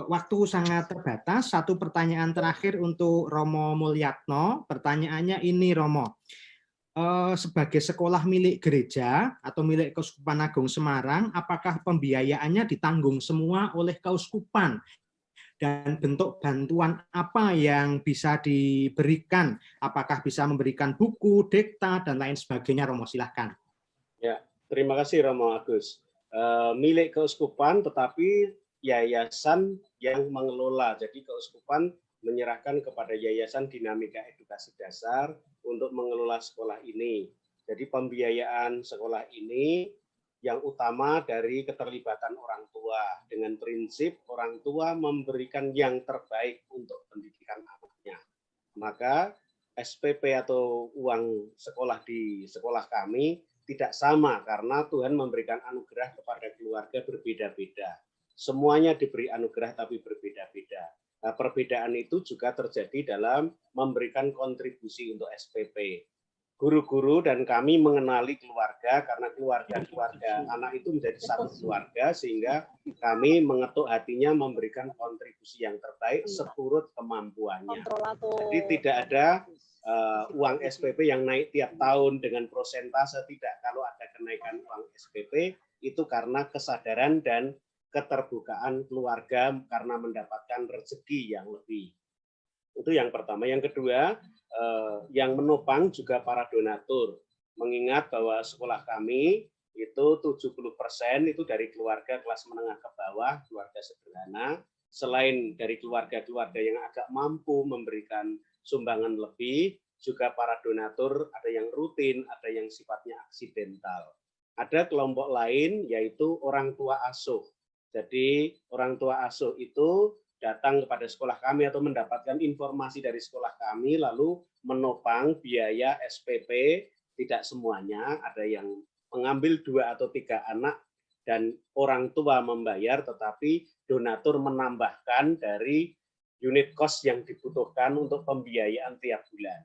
Waktu sangat terbatas. Satu pertanyaan terakhir untuk Romo Mulyatno. Pertanyaannya ini, Romo. Sebagai sekolah milik gereja atau milik Keuskupan Agung Semarang, apakah pembiayaannya ditanggung semua oleh keuskupan? Dan bentuk bantuan apa yang bisa diberikan? Apakah bisa memberikan buku, dikta, dan lain sebagainya? Romo, silahkan. Ya, terima kasih Romo Agus. Milik keuskupan, tetapi yayasan yang mengelola. Jadi keuskupan menyerahkan kepada Yayasan Dinamika Edukasi Dasar untuk mengelola sekolah ini. Jadi pembiayaan sekolah ini yang utama dari keterlibatan orang tua dengan prinsip orang tua memberikan yang terbaik untuk pendidikan anaknya. Maka SPP atau uang sekolah di sekolah kami tidak sama karena Tuhan memberikan anugerah kepada keluarga berbeda-beda. Semuanya diberi anugerah tapi berbeda-beda. Nah, perbedaan itu juga terjadi dalam memberikan kontribusi untuk SPP. Guru-guru dan kami mengenali keluarga karena keluarga anak itu menjadi satu keluarga sehingga kami mengetuk hatinya memberikan kontribusi yang terbaik seturut kemampuannya. Jadi tidak ada uang SPP yang naik tiap tahun dengan prosentase, tidak. Kalau ada kenaikan uang SPP itu karena kesadaran dan keterbukaan keluarga karena mendapatkan rezeki yang lebih. Itu yang pertama. Yang kedua, yang menopang juga para donatur. Mengingat bahwa sekolah kami itu 70% itu dari keluarga kelas menengah ke bawah, keluarga sederhana. Selain dari keluarga-keluarga yang agak mampu memberikan sumbangan lebih, juga para donatur ada yang rutin, ada yang sifatnya aksidental. Ada kelompok lain yaitu orang tua asuh. Jadi orang tua asuh itu datang kepada sekolah kami atau mendapatkan informasi dari sekolah kami lalu menopang biaya SPP, tidak semuanya, ada yang mengambil 2 atau 3 anak dan orang tua membayar tetapi donatur menambahkan dari unit cost yang dibutuhkan untuk pembiayaan tiap bulan.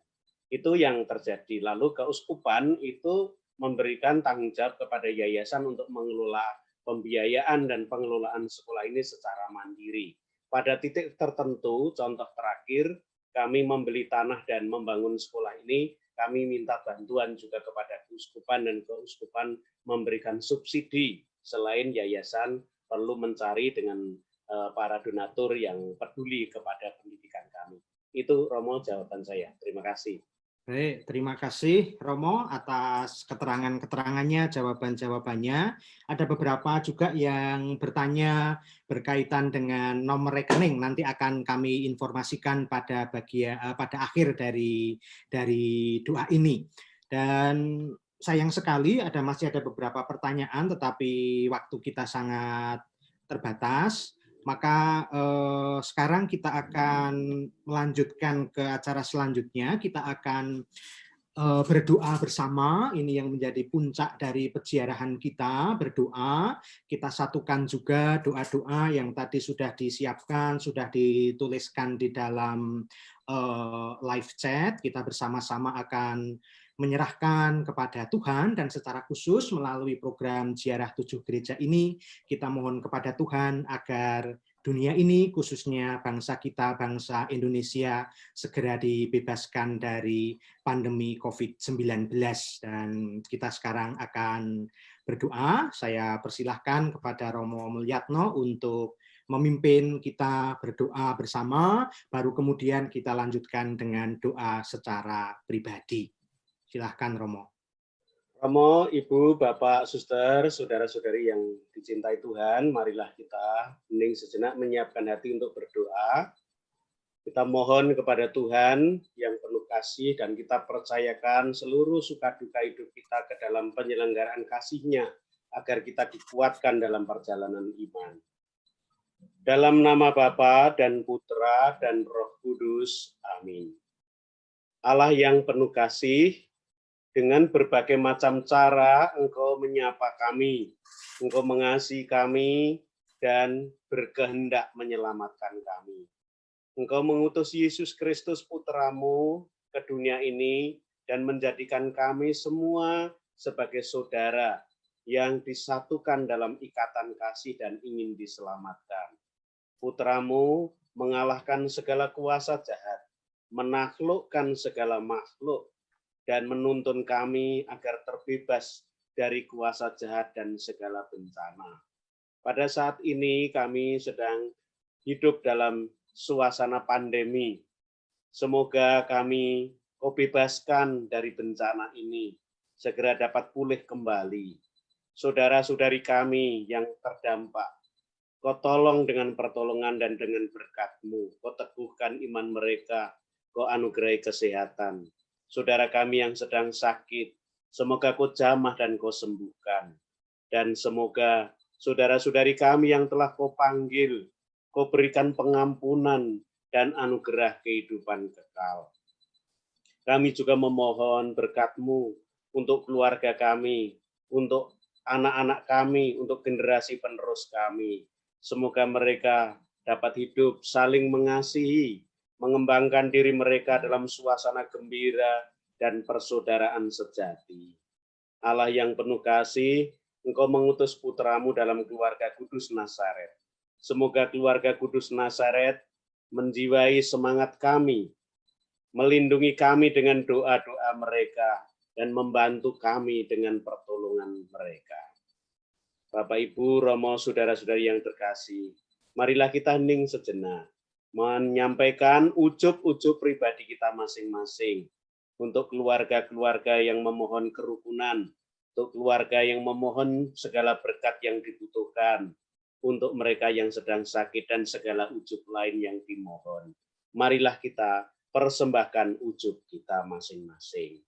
Itu yang terjadi. Lalu keuskupan itu memberikan tanggung jawab kepada yayasan untuk mengelola pembiayaan dan pengelolaan sekolah ini secara mandiri. Pada titik tertentu, contoh terakhir, kami membeli tanah dan membangun sekolah ini, kami minta bantuan juga kepada keuskupan dan keuskupan memberikan subsidi selain yayasan perlu mencari dengan para donatur yang peduli kepada pendidikan kami. Itu Romo jawaban saya. Terima kasih. Baik, terima kasih Romo atas keterangan-keterangannya, jawaban-jawabannya. Ada beberapa juga yang bertanya berkaitan dengan nomor rekening. Nanti akan kami informasikan pada akhir dari doa ini. Dan sayang sekali masih ada beberapa pertanyaan, tetapi waktu kita sangat terbatas. Maka sekarang kita akan melanjutkan ke acara selanjutnya. Kita akan berdoa bersama. Ini yang menjadi puncak dari peziarahan kita, berdoa. Kita satukan juga doa-doa yang tadi sudah disiapkan, sudah dituliskan di dalam live chat. Kita bersama-sama akan menyerahkan kepada Tuhan, dan secara khusus melalui program Ziarah 7 Gereja ini, kita mohon kepada Tuhan agar dunia ini, khususnya bangsa kita, bangsa Indonesia, segera dibebaskan dari pandemi COVID-19. Dan kita sekarang akan berdoa. Saya persilahkan kepada Romo Mulyatno untuk memimpin kita berdoa bersama, baru kemudian kita lanjutkan dengan doa secara pribadi. Silahkan Romo. Romo, Ibu, Bapak, Suster, saudara-saudari yang dicintai Tuhan, marilah kita hening sejenak menyiapkan hati untuk berdoa. Kita mohon kepada Tuhan yang penuh kasih dan kita percayakan seluruh suka duka hidup kita ke dalam penyelenggaraan kasih-Nya agar kita dikuatkan dalam perjalanan iman. Dalam nama Bapa dan Putra dan Roh Kudus. Amin. Allah yang penuh kasih, dengan berbagai macam cara Engkau menyapa kami, Engkau mengasihi kami, dan berkehendak menyelamatkan kami. Engkau mengutus Yesus Kristus Putra-Mu ke dunia ini dan menjadikan kami semua sebagai saudara yang disatukan dalam ikatan kasih dan ingin diselamatkan. Putra-Mu mengalahkan segala kuasa jahat, menaklukkan segala makhluk, dan menuntun kami agar terbebas dari kuasa jahat dan segala bencana. Pada saat ini kami sedang hidup dalam suasana pandemi. Semoga kami Kau bebaskan dari bencana ini, segera dapat pulih kembali. Saudara-saudari kami yang terdampak, Kau tolong dengan pertolongan dan dengan berkat-Mu. Kau teguhkan iman mereka, Kau anugerahi kesehatan. Saudara kami yang sedang sakit, semoga Kau jamah dan Kau sembuhkan. Dan semoga saudara-saudari kami yang telah Kau panggil, Kau berikan pengampunan dan anugerah kehidupan kekal. Kami juga memohon berkat-Mu untuk keluarga kami, untuk anak-anak kami, untuk generasi penerus kami. Semoga mereka dapat hidup saling mengasihi, mengembangkan diri mereka dalam suasana gembira dan persaudaraan sejati. Allah yang penuh kasih, Engkau mengutus Putra-Mu dalam keluarga Kudus Nazaret. Semoga keluarga Kudus Nazaret menjiwai semangat kami, melindungi kami dengan doa-doa mereka, dan membantu kami dengan pertolongan mereka. Bapak, Ibu, Romo, saudara-saudari yang terkasih, marilah kita hening sejenak, menyampaikan ujub-ujub pribadi kita masing-masing, untuk keluarga-keluarga yang memohon kerukunan, untuk keluarga yang memohon segala berkat yang dibutuhkan, untuk mereka yang sedang sakit dan segala ujub lain yang dimohon. Marilah kita persembahkan ujub kita masing-masing.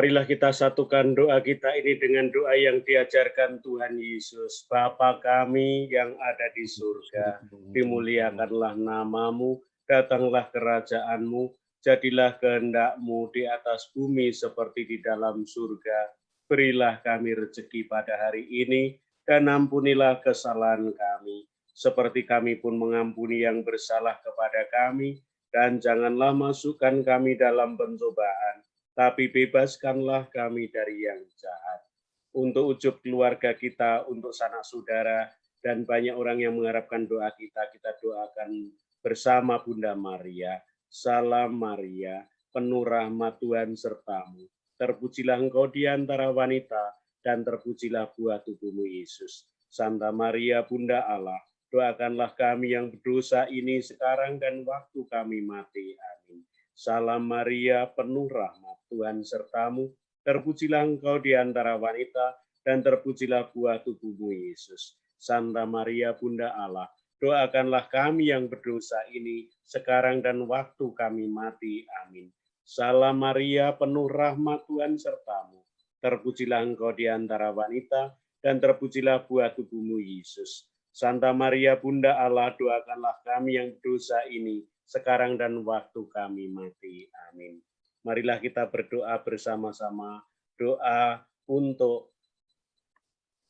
Marilah kita satukan doa kita ini dengan doa yang diajarkan Tuhan Yesus. Bapa kami yang ada di surga, dimuliakanlah namamu, datanglah kerajaanmu, jadilah kehendak-Mu di atas bumi seperti di dalam surga. Berilah kami rezeki pada hari ini, dan ampunilah kesalahan kami, seperti kami pun mengampuni yang bersalah kepada kami, dan janganlah masukkan kami dalam pencobaan, tapi bebaskanlah kami dari yang jahat. Untuk ujub keluarga kita, untuk sanak saudara, dan banyak orang yang mengharapkan doa kita, kita doakan bersama Bunda Maria. Salam Maria, penuh rahmat Tuhan sertamu. Terpujilah engkau di antara wanita, dan terpujilah buah tubuhmu Yesus. Santa Maria, Bunda Allah, doakanlah kami yang berdosa ini sekarang dan waktu kami mati. Amin. Salam Maria, penuh rahmat Tuhan sertamu. Terpujilah engkau di antara wanita, dan terpujilah buah tubuhmu Yesus. Santa Maria, Bunda Allah, doakanlah kami yang berdosa ini sekarang dan waktu kami mati. Amin. Salam Maria, penuh rahmat Tuhan sertamu. Terpujilah engkau di antara wanita, dan terpujilah buah tubuhmu Yesus. Santa Maria, Bunda Allah, doakanlah kami yang berdosa ini sekarang dan waktu kami mati. Amin. Marilah kita berdoa bersama-sama, doa untuk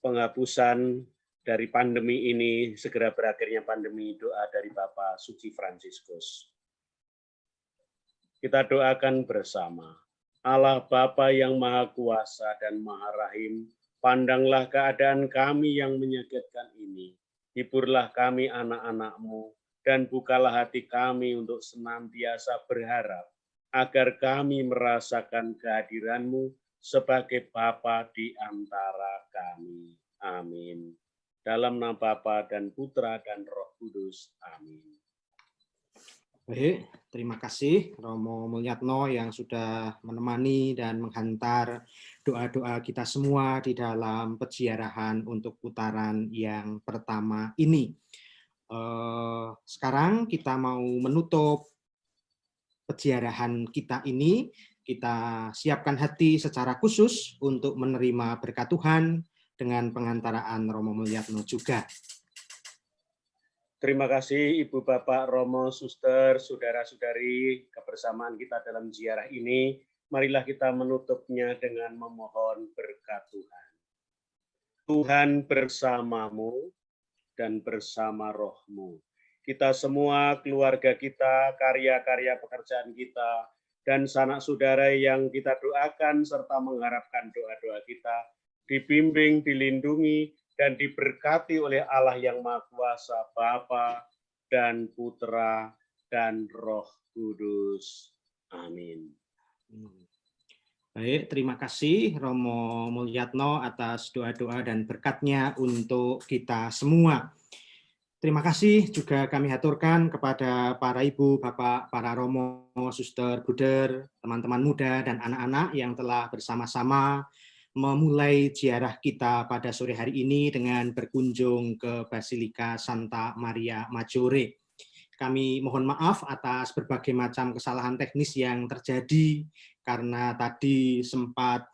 penghapusan dari pandemi ini, segera berakhirnya pandemi, doa dari Bapak Suci Fransiskus. Kita doakan bersama. Allah Bapa yang Maha Kuasa dan Maha Rahim, pandanglah keadaan kami yang menyakitkan ini. Hiburlah kami anak-anak-Mu, dan bukalah hati kami untuk senantiasa berharap, agar kami merasakan kehadiran-Mu sebagai Bapa di antara kami. Amin. Dalam nama Bapa dan Putra dan Roh Kudus. Amin. Baik, terima kasih Romo Mulyatno yang sudah menemani dan menghantar doa-doa kita semua di dalam peziarahan untuk putaran yang pertama ini. Sekarang kita mau menutup peziarahan kita ini. Kita siapkan hati secara khusus untuk menerima berkat Tuhan dengan pengantaraan Romo Mulyatno juga. Terima kasih Ibu Bapak Romo, Suster, Saudara-saudari, kebersamaan kita dalam ziarah ini. Marilah kita menutupnya dengan memohon berkat Tuhan. Tuhan bersamamu dan bersama rohmu. Kita semua, keluarga kita, karya-karya pekerjaan kita, dan sanak saudara yang kita doakan serta mengharapkan doa-doa kita, dibimbing, dilindungi, dan diberkati oleh Allah yang Maha Kuasa, Bapa dan Putra dan Roh Kudus. Amin. Baik, terima kasih Romo Mulyatno atas doa-doa dan berkatnya untuk kita semua. Terima kasih juga kami haturkan kepada para ibu, bapak, para romo, suster, bruder, teman-teman muda, dan anak-anak yang telah bersama-sama memulai ziarah kita pada sore hari ini dengan berkunjung ke Basilika Santa Maria Maggiore. Kami mohon maaf atas berbagai macam kesalahan teknis yang terjadi karena tadi sempat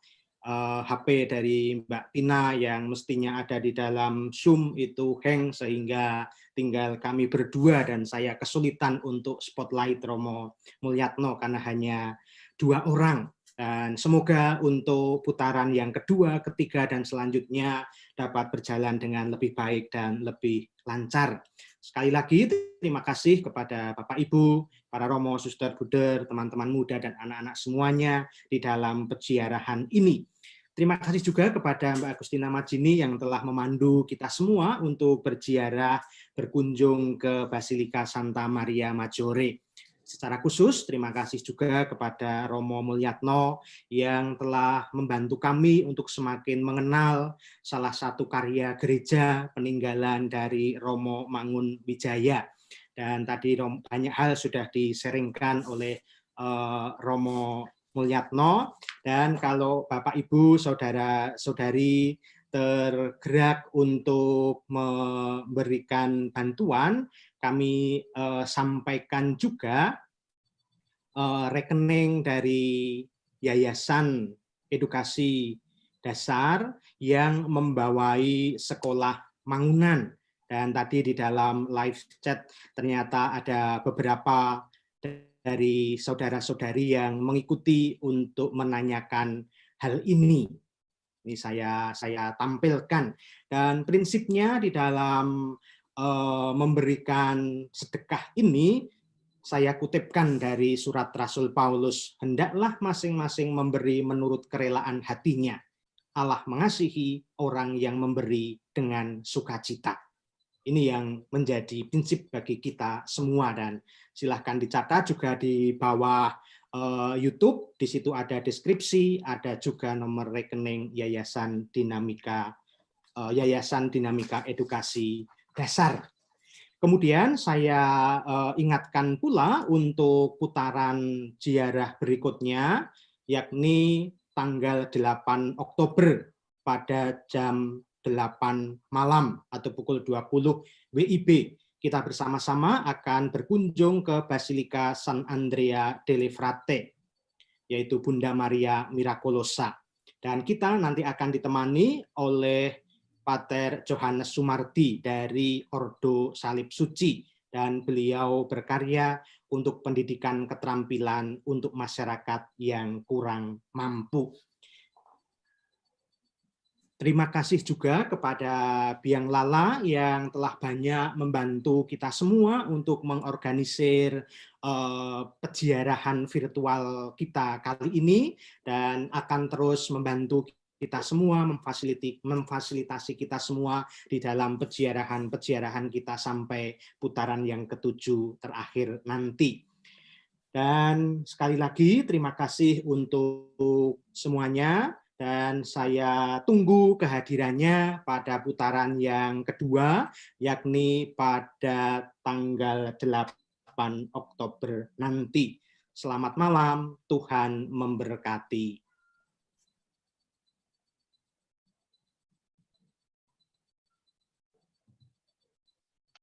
HP dari Mbak Tina yang mestinya ada di dalam Zoom itu hang sehingga tinggal kami berdua dan saya kesulitan untuk spotlight Romo Mulyatno karena hanya 2 orang. Dan semoga untuk putaran yang kedua, ketiga, dan selanjutnya dapat berjalan dengan lebih baik dan lebih lancar. Sekali lagi, terima kasih kepada Bapak Ibu, para romo, suster, bruder, teman-teman muda, dan anak-anak semuanya di dalam peziarahan ini. Terima kasih juga kepada Mbak Agustina Majini yang telah memandu kita semua untuk berziarah, berkunjung ke Basilika Santa Maria Maggiore. Secara khusus, terima kasih juga kepada Romo Mulyatno yang telah membantu kami untuk semakin mengenal salah satu karya gereja peninggalan dari Romo Mangunwijaya. Dan tadi banyak hal sudah diseringkan oleh Romo Mulyatno. Dan kalau Bapak, Ibu, Saudara-saudari tergerak untuk memberikan bantuan, kami sampaikan juga rekening dari Yayasan edukasi dasar yang membawai sekolah Mangunan. Dan tadi di dalam live chat ternyata ada beberapa dari saudara-saudari yang mengikuti untuk menanyakan hal ini. Ini saya tampilkan. Dan prinsipnya di dalam memberikan sedekah ini, saya kutipkan dari surat Rasul Paulus, hendaklah masing-masing memberi menurut kerelaan hatinya. Allah mengasihi orang yang memberi dengan sukacita. Ini yang menjadi prinsip bagi kita semua, dan silahkan dicatat juga di bawah YouTube. Di situ ada deskripsi, ada juga nomor rekening Yayasan Dinamika Edukasi Dasar. Kemudian saya ingatkan pula untuk putaran ziarah berikutnya, yakni tanggal 8 Oktober pada jam 8 malam atau pukul 20 WIB. Kita bersama-sama akan berkunjung ke Basilika San Andrea delle Frate, yaitu Bunda Maria Miracolosa. Dan kita nanti akan ditemani oleh Pater Johannes Sumardi dari Ordo Salib Suci, dan beliau berkarya untuk pendidikan keterampilan untuk masyarakat yang kurang mampu. Terima kasih juga kepada Biang Lala yang telah banyak membantu kita semua untuk mengorganisir peziarahan virtual kita kali ini, dan akan terus membantu kita semua, memfasilitasi kita semua di dalam peziarahan kita sampai putaran yang ke-7 terakhir nanti. Dan sekali lagi terima kasih untuk semuanya. Dan saya tunggu kehadirannya pada putaran yang kedua, yakni pada tanggal 8 Oktober nanti. Selamat malam, Tuhan memberkati.